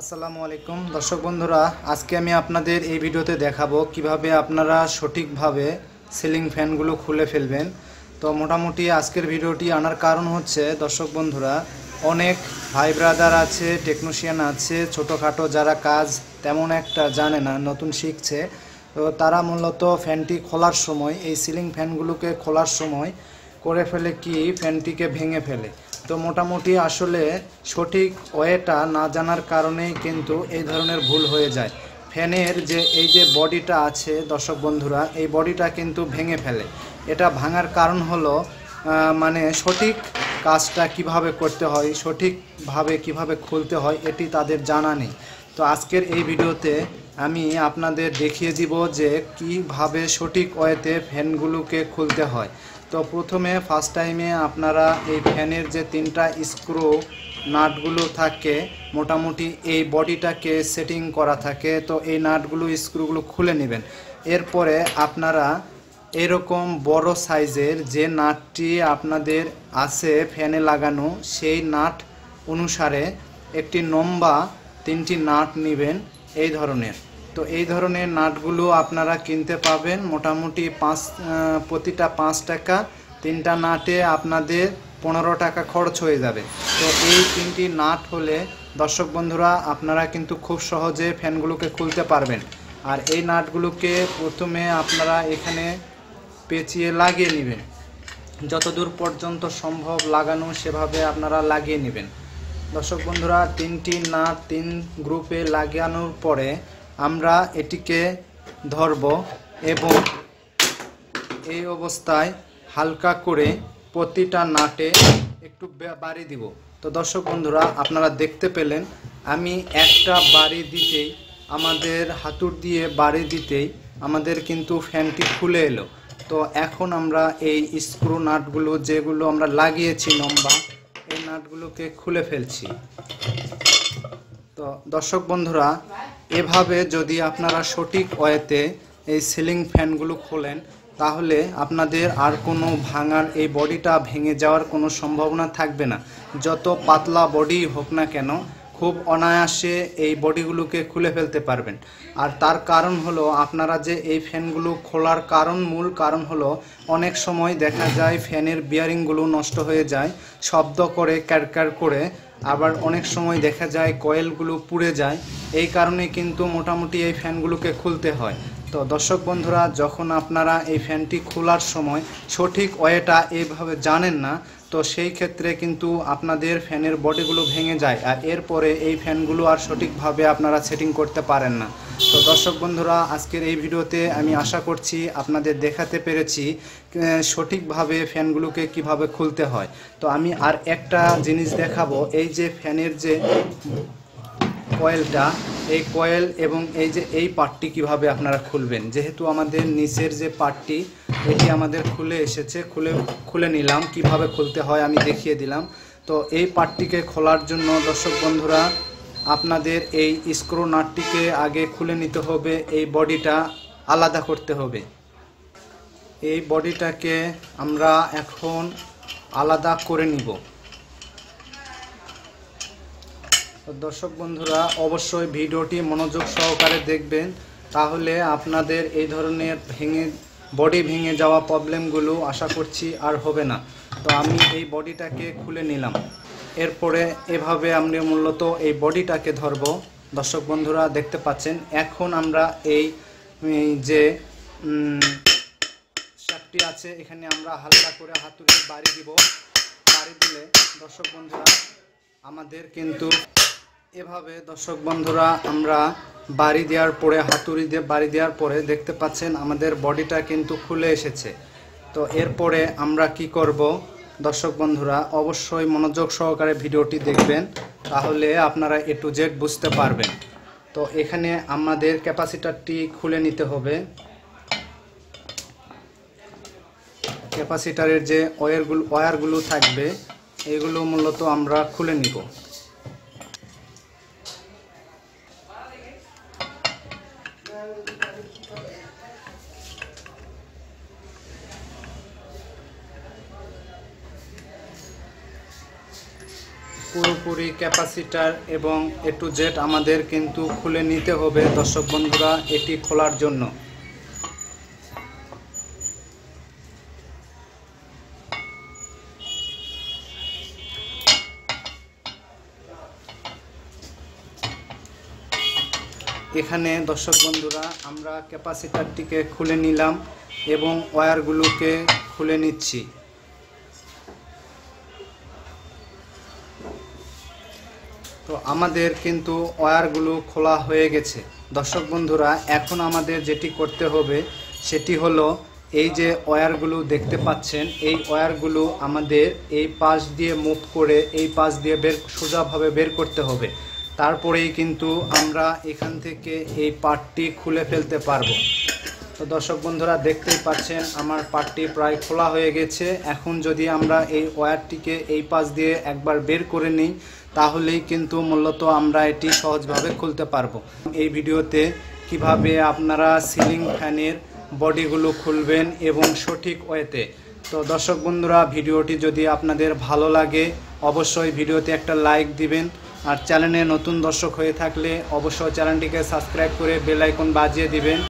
আসসালামু আলাইকুম দর্শক বন্ধুরা, আজকে আমি আপনাদের এই ভিডিওতে দেখাবো কিভাবে আপনারা সঠিকভাবে সিলিং ফ্যানগুলো খুলে ফেলবেন। তো মোটামুটি আজকের ভিডিওটি আনার কারণ হচ্ছে দর্শক বন্ধুরা, অনেক ভাই ব্রাদার আছে, টেকনিশিয়ান আছে, ছোটোখাটো যারা কাজ তেমন একটা জানে না, নতুন শিখছে। তো তারা মূলত ফ্যানটি খোলার সময়, এই সিলিং ফ্যানগুলোকে খোলার সময় করে ফেলে কি ফ্যানটিকে ভেঙে ফেলে। তো মোটামুটি আসলে সঠিক ওয়েটা না জানার কারণেই কিন্তু এই ধরনের ভুল হয়ে যায়। ফ্যানের যে এই যে বডিটা আছে দর্শক বন্ধুরা, এই বডিটা কিন্তু ভেঙে ফেলে। এটা ভাঙার কারণ হলো মানে সঠিক কাজটা কিভাবে করতে হয়, সঠিকভাবে কিভাবে খুলতে হয় এটি তাদের জানা নেই। তো আজকের এই ভিডিওতে আমি আপনাদের দেখিয়ে দিব যে কিভাবে সঠিক ওয়েতে ফ্যানগুলোকে খুলতে হয়। তো প্রথমে ফার্স্ট টাইমে আপনারা এই ফ্যানের যে তিনটা স্ক্রু নাটগুলো থাকে, মোটামুটি এই বডিটাকে সেটিং করা থাকে, তো এই নাটগুলো স্ক্রুগুলো খুলে নেবেন। এরপরে আপনারা এরকম বড় সাইজের যে নাটটি আপনাদের আছে ফ্যানে লাগানো, সেই নাট অনুসারে একটি লম্বা তিনটি নাট নেবেন এই ধরনের। তো এই ধরনের নাটগুলো আপনারা কিনতে পাবেন মোটামুটি প্রতিটা 5 টাকা। তিনটা নাটে আপনাদের 15 টাকা খরচ হয়ে যাবে। তো এই তিনটি নাট হলে দর্শক বন্ধুরা আপনারা কিন্তু খুব সহজে ফ্যানগুলোকে খুলতে পারবেন। আর এই নাটগুলোকে প্রথমে আপনারা এখানে পেঁচিয়ে লাগিয়ে নেবেন, যতদূর পর্যন্ত সম্ভব লাগানো সেভাবে আপনারা লাগিয়ে নেবেন। দর্শক বন্ধুরা, তিনটি নাট 3 গ্রুপে লাগানোর পরে আমরা এটিকে ধরব এবং এই অবস্থায় হালকা করে প্রতিটা নাটে একটু বাড়ি দিব। তো দর্শক বন্ধুরা, আপনারা দেখতে পেলেন আমি একটা বাড়ি দিতেই, আমাদের হাতুড় দিয়ে বাড়ি দিতেই আমাদের কিন্তু ফ্যানটি খুলে এলো। তো এখন আমরা এই স্ক্রু নাটগুলো যেগুলো আমরা লাগিয়েছি লম্বা, এই নাটগুলোকে খুলে ফেলছি। তো দর্শক বন্ধুরা, এভাবে যদি আপনারা সঠিক ওয়েতে এই সিলিং ফ্যানগুলো খোলেন, তাহলে আপনাদের আর কোনো ভাঙার, এই বডিটা ভেঙে যাওয়ার কোনো সম্ভাবনা থাকবে না। যত পাতলা বডি হোক না কেন, খুব অনায়াসে এই বডিগুলোকে খুলে ফেলতে পারবেন। আর তার কারণ হলো, আপনারা যে এই ফ্যানগুলো খোলার মূল কারণ হলো, অনেক সময় দেখা যায় ফ্যানের বিয়ারিংগুলো নষ্ট হয়ে যায়, শব্দ করে, ক্যারক্যার করে। আবার অনেক সময় দেখা যায় কয়েলগুলো পুড়ে যায়। এই কারণে কিন্তু মোটামুটি এই ফ্যানগুলোকে খুলতে হয়। তো দর্শক বন্ধুরা, যখন আপনারা এই ফ্যানটি খোলার সময় সঠিক ওয়েটা এইভাবে জানেন না, তো সেই ক্ষেত্রে কিন্তু আপনাদের ফ্যানের বডিগুলো ভেঙে যায়, আর এরপরে এই ফ্যানগুলো আর সঠিকভাবে আপনারা সেটিং করতে পারেন না। তো দর্শক বন্ধুরা, আজকের এই ভিডিওতে আমি আশা করছি আপনাদের দেখাতে পেরেছি সঠিকভাবে ফ্যানগুলোকে কিভাবে খুলতে হয়। তো আমি আর একটা জিনিস দেখাবো, এই যে ফ্যানের যে কয়েলটা, এই কয়েল এবং এই যে এই পার্টটি কিভাবে আপনারা খুলবেন। যেহেতু আমাদের নিচের যে পার্টটি, এটি আমাদের খুলে এসেছে, খুলে নিলাম। কিভাবে খুলতে হয় আমি দেখিয়ে দিলাম। তো এই পার্টটিকে খোলার জন্য দর্শক বন্ধুরা, আপনাদের এই স্ক্রু নাটটিকে আগে খুলে নিতে হবে, এই বডিটা আলাদা করতে হবে। এই বডিটাকে আমরা এখন আলাদা করে নিব। দর্শক বন্ধুরা, অবশ্যই ভিডিওটি মনোযোগ সহকারে দেখবেন, তাহলে আপনাদের এই ধরনের বডি ভেঙে যাওয়া প্রবলেমগুলো আশা করছি আর হবে না। তো আমি এই বডিটাকে খুলে নিলাম। এরপরে এভাবে আমরা মূলত এই বডিটাকে ধরব। দর্শক বন্ধুরা দেখতে পাচ্ছেন, এখন আমরা এই যে শ্যাফটটি আছে, এখানে আমরা হালকা করে হাতুড়ি বাড়ি দিব। বাড়ি দিলে দর্শক বন্ধুরা আমাদের কিন্তু এভাবে, দর্শক বন্ধুরা, আমরা বাড়ি দেওয়ার পরে, হাতুড়ি দিয়ে বাড়ি দেওয়ার পরে দেখতে পাচ্ছেন আমাদের বডিটা কিন্তু খুলে এসেছে। তো এরপরে আমরা কি করব দর্শক বন্ধুরা, অবশ্যই মনোযোগ সহকারে ভিডিওটি দেখবেন, তাহলে আপনারা A to Z বুঝতে পারবেন। তো এখানে আমাদের ক্যাপাসিটারটি খুলে নিতে হবে। ক্যাপাসিটারের যে ওয়্যারগুলো থাকবে, এগুলো মূলত আমরা খুলে নিব। পুরোপুরি ক্যাপাসিটার এবং A to Z আমাদের কিন্তু খুলে নিতে হবে দর্শক বন্ধুরা এটি খোলার জন্য। এখানে দর্শক বন্ধুরা আমরা ক্যাপাসিটারটিকে খুলে নিলাম এবং ওয়্যারগুলোকে খুলে নিচ্ছি। তো আমাদের কিন্তু ওয়্যারগুলো খোলা হয়ে গেছে দর্শক বন্ধুরা। এখন আমাদের যেটি করতে হবে সেটি হলো এই যে ওয়্যারগুলো দেখতে পাচ্ছেন, এই ওয়্যারগুলো আমাদের এই পাশ দিয়ে মুভ করে এই পাশ দিয়ে সোজাভাবে বের করতে হবে। তারপরেই কিন্তু আমরা এখান থেকে এই পার্টটি খুলে ফেলতে পারবো। তো দর্শক বন্ধুরা দেখতেই পাচ্ছেন আমার পার্টটি প্রায় খোলা হয়ে গেছে। এখন যদি আমরা এই ওয়্যারটিকে এই পাশ দিয়ে একবার বের করে নিই তাহলেই কিন্তু মূলত আমরা এটি সহজভাবে খুলতে পারবো। এই ভিডিওতে কিভাবে আপনারা সিলিং ফ্যানের বডিগুলো খুলবেন এবং সঠিক ওয়েতে। তো দর্শক বন্ধুরা ভিডিওটি যদি আপনাদের ভালো লাগে অবশ্যই ভিডিওতে একটা লাইক দিবেন, আর চ্যানেলে নতুন দর্শক হয়ে থাকলে অবশ্যই চ্যানেলটিকে সাবস্ক্রাইব করে বেল আইকন বাজিয়ে দিবেন।